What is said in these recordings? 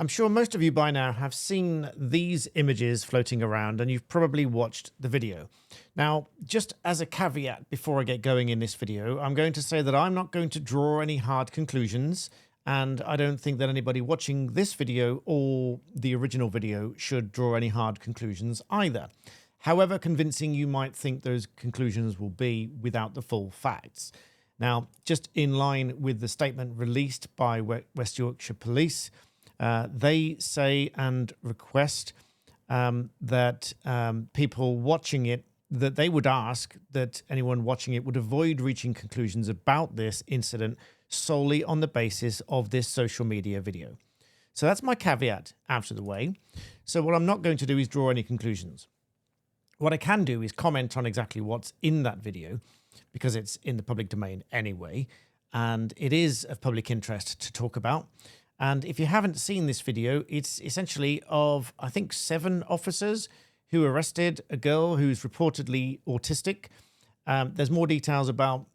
I'm sure most of you by now have seen these images floating around and you've probably watched the video. Now, just as a caveat before I get going in this video, I'm going to say that I'm not going to draw any hard conclusions, and I don't think that anybody watching this video or the original video should draw any hard conclusions either. However convincing you might think those conclusions will be without the full facts. Now, just in line with the statement released by West Yorkshire Police, they say and request that people watching it, that they would ask that anyone watching it would avoid reaching conclusions about this incident solely on the basis of this social media video. So that's my caveat out of the way. So what I'm not going to do is draw any conclusions. What I can do is comment on exactly what's in that video, because it's in the public domain anyway, and it is of public interest to talk about. And if you haven't seen this video, it's essentially of, I think, 7 officers who arrested a girl who's reportedly autistic. There's more details about,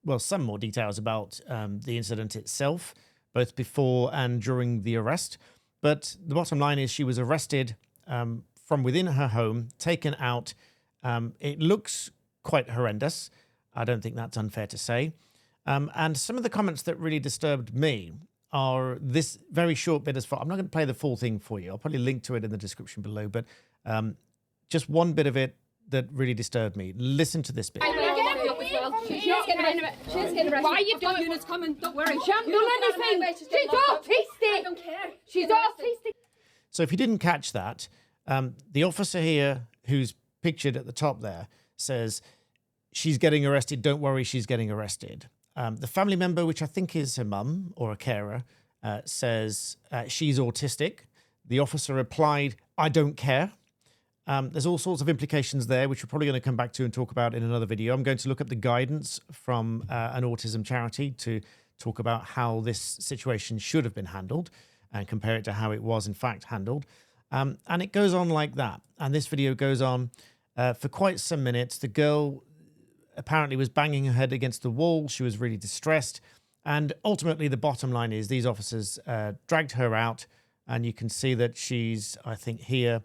well, some more details about the incident itself, both before and during the arrest. But the bottom line is she was arrested from within her home, taken out. It looks quite horrendous. I don't think that's unfair to say. And some of the comments that really disturbed me are this very short bit as far. I'm not going to play the full thing for you. I'll probably link to it in the description below, but just one bit of it that really disturbed me. Listen to this bit. She's getting arrested. Why are you doing units coming? Don't worry. She hasn't done anything. She's autistic. I don't care. She's autistic. So if you didn't catch that, the officer here who's pictured at the top there says, she's getting arrested. Don't worry, she's getting arrested. The family member, which I think is her mum or a carer, says she's autistic. The officer replied, I don't care. There's all sorts of implications there, which we're probably going to come back to and talk about in another video. I'm going to look up the guidance from an autism charity to talk about how this situation should have been handled and compare it to how it was in fact handled. And it goes on like that. And this video goes on for quite some minutes. The girl apparently was banging her head against the wall. She was really distressed. And ultimately, the bottom line is these officers dragged her out. And you can see that she's, I think here,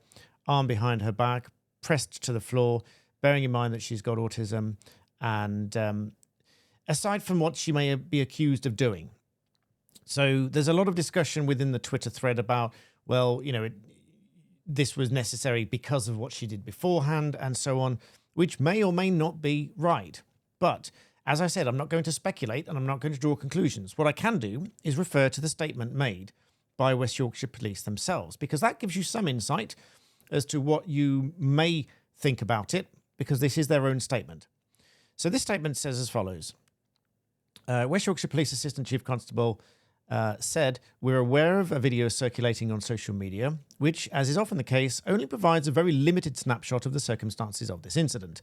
arm behind her back, pressed to the floor, bearing in mind that she's got autism. And aside from what she may be accused of doing. So there's a lot of discussion within the Twitter thread about, well, you know, this was necessary because of what she did beforehand and so on, which may or may not be right. But as I said, I'm not going to speculate and I'm not going to draw conclusions. What I can do is refer to the statement made by West Yorkshire Police themselves, because that gives you some insight as to what you may think about it, because this is their own statement. So this statement says as follows. West Yorkshire Police Assistant Chief Constable said, we're aware of a video circulating on social media, which, as is often the case, only provides a very limited snapshot of the circumstances of this incident.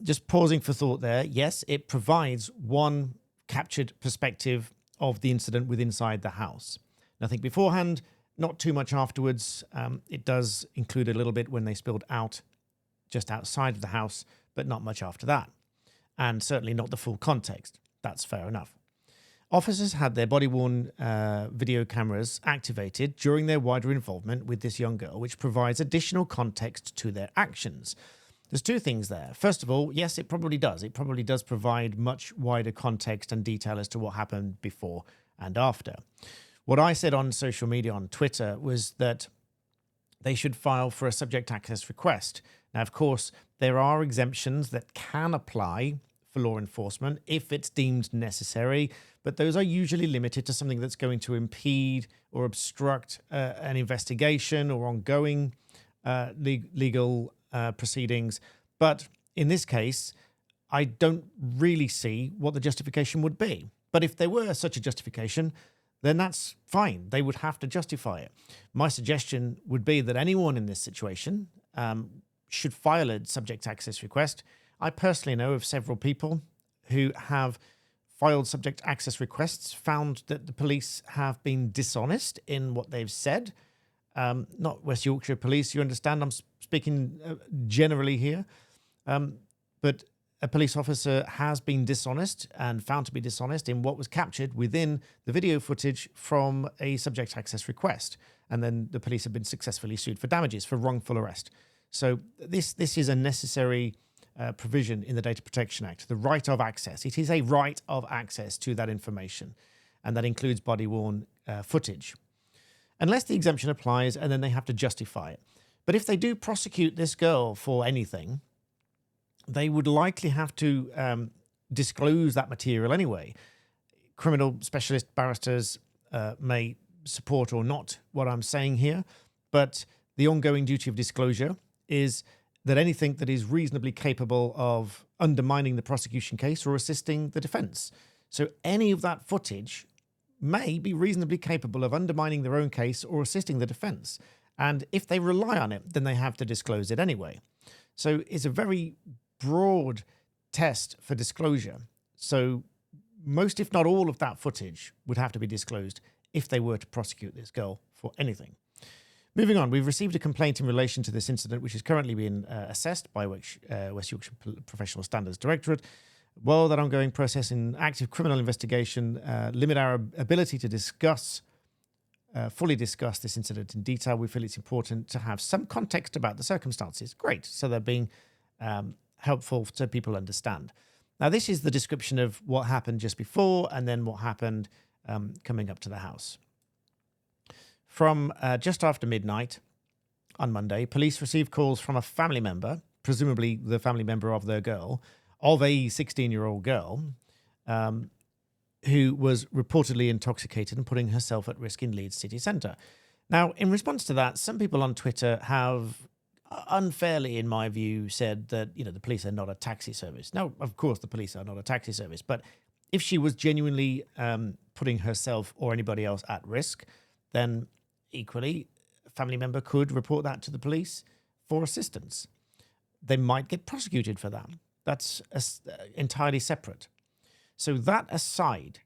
Just pausing for thought there. Yes, it provides one captured perspective of the incident within inside the house. Nothing beforehand, not too much afterwards. It does include a little bit when they spilled out just outside of the house, but not much after that. And certainly not the full context. That's fair enough. Officers had their body-worn video cameras activated during their wider involvement with this young girl, which provides additional context to their actions. There's 2 things there. First of all, yes, it probably does. It probably does provide much wider context and detail as to what happened before and after. What I said on social media, on Twitter, was that they should file for a subject access request. Now, of course, there are exemptions that can apply for law enforcement if it's deemed necessary, but those are usually limited to something that's going to impede or obstruct an investigation or ongoing legal proceedings. But in this case, I don't really see what the justification would be. But if there were such a justification, then that's fine. They would have to justify it. My suggestion would be that anyone in this situation should file a subject access request. I personally know of several people who have filed subject access requests, found that the police have been dishonest in what they've said. Not West Yorkshire Police, you understand, I'm speaking generally here. But a police officer has been dishonest and found to be dishonest in what was captured within the video footage from a subject access request. And then the police have been successfully sued for damages for wrongful arrest. So this is a necessary provision in the Data Protection Act, the right of access. It is a right of access to that information, and that includes body-worn footage. Unless the exemption applies, and then they have to justify it. But if they do prosecute this girl for anything, they would likely have to disclose that material anyway. Criminal specialist barristers may support or not what I'm saying here, but the ongoing duty of disclosure is that anything that is reasonably capable of undermining the prosecution case or assisting the defence. So any of that footage may be reasonably capable of undermining their own case or assisting the defence. And if they rely on it, then they have to disclose it anyway. So it's a very broad test for disclosure. So most, if not all, of that footage would have to be disclosed if they were to prosecute this girl for anything. Moving on, we've received a complaint in relation to this incident, which is currently being assessed by West Yorkshire Professional Standards Directorate. While that ongoing process in active criminal investigation limit our ability to fully discuss this incident in detail, we feel it's important to have some context about the circumstances. Great. So they're being helpful so people understand. Now, this is the description of what happened just before and then what happened coming up to the house. From just after midnight on Monday, police received calls from a family member, presumably the family member of their girl, of a 16-year-old girl, who was reportedly intoxicated and putting herself at risk in Leeds city centre. Now, in response to that, some people on Twitter have unfairly, in my view, said that, the police are not a taxi service. Now, of course, the police are not a taxi service, but if she was genuinely putting herself or anybody else at risk, then equally, a family member could report that to the police for assistance. They might get prosecuted for that. That's entirely separate. So that aside,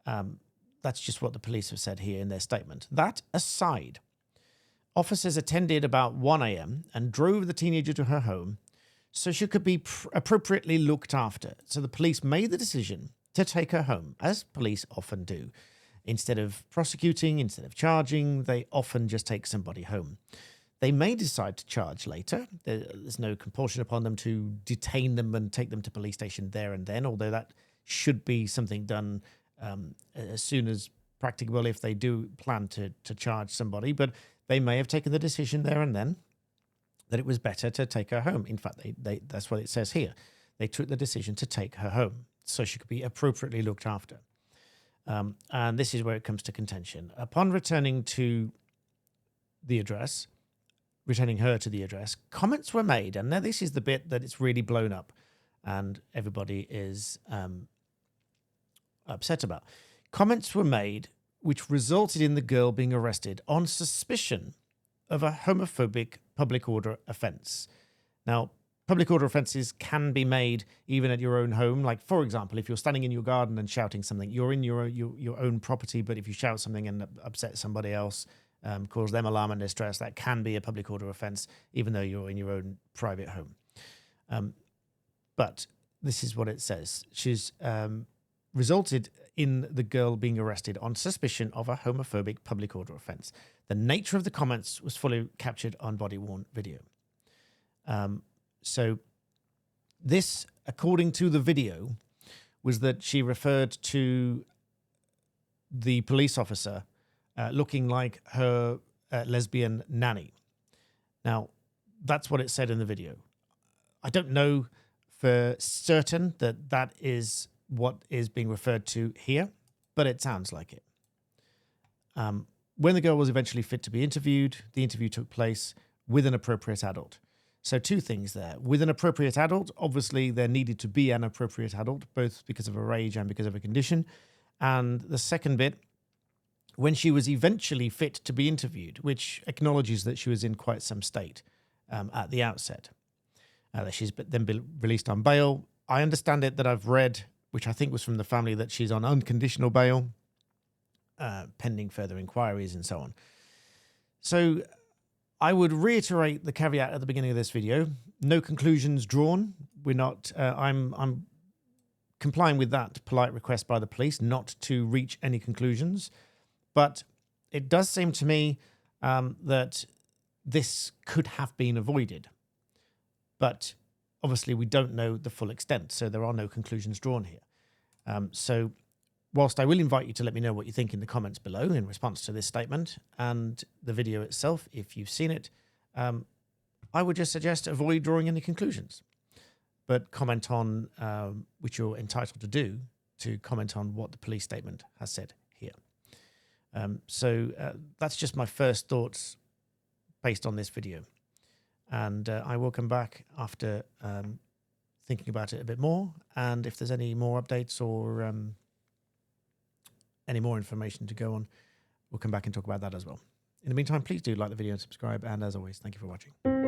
that's just what the police have said here in their statement. That aside, officers attended about 1 a.m. and drove the teenager to her home so she could be appropriately looked after. So the police made the decision to take her home, as police often do. Instead of prosecuting, instead of charging, they often just take somebody home. They may decide to charge later. There's no compulsion upon them to detain them and take them to police station there and then, although that should be something done as soon as practicable if they do plan to charge somebody. But they may have taken the decision there and then that it was better to take her home. In fact, that's what it says here. They took the decision to take her home so she could be appropriately looked after. And this is where it comes to contention. Upon returning her to the address, comments were made. And now this is the bit that it's really blown up and everybody is upset about. Comments were made which resulted in the girl being arrested on suspicion of a homophobic public order offence. Now, public order offences can be made even at your own home. Like, for example, if you're standing in your garden and shouting something, you're in your own property, but if you shout something and upset somebody else, cause them alarm and distress, that can be a public order offence, even though you're in your own private home. But this is what it says. She's resulted in the girl being arrested on suspicion of a homophobic public order offence. The nature of the comments was fully captured on body-worn video. So this, according to the video, was that she referred to the police officer looking like her lesbian nanny. Now, that's what it said in the video. I don't know for certain that that is what is being referred to here, but it sounds like it. When the girl was eventually fit to be interviewed, the interview took place with an appropriate adult. So two things there. With an appropriate adult, obviously there needed to be an appropriate adult, both because of her age and because of her condition. And the second bit, when she was eventually fit to be interviewed, which acknowledges that she was in quite some state at the outset. She's then been released on bail. I understand it that I've read, which I think was from the family, that she's on unconditional bail, pending further inquiries and so on. So I would reiterate the caveat at the beginning of this video. No conclusions drawn. We're not, I'm complying with that polite request by the police not to reach any conclusions. But it does seem to me that this could have been avoided. But obviously we don't know the full extent, so there are no conclusions drawn here. So whilst I will invite you to let me know what you think in the comments below in response to this statement and the video itself, if you've seen it, I would just suggest avoid drawing any conclusions, but comment on, which you're entitled to do, to comment on what the police statement has said here. So that's just my first thoughts based on this video. And I will come back after thinking about it a bit more. And if there's any more updates or any more information to go on, we'll come back and talk about that as well. In the meantime, please do like the video and subscribe. And as always, thank you for watching.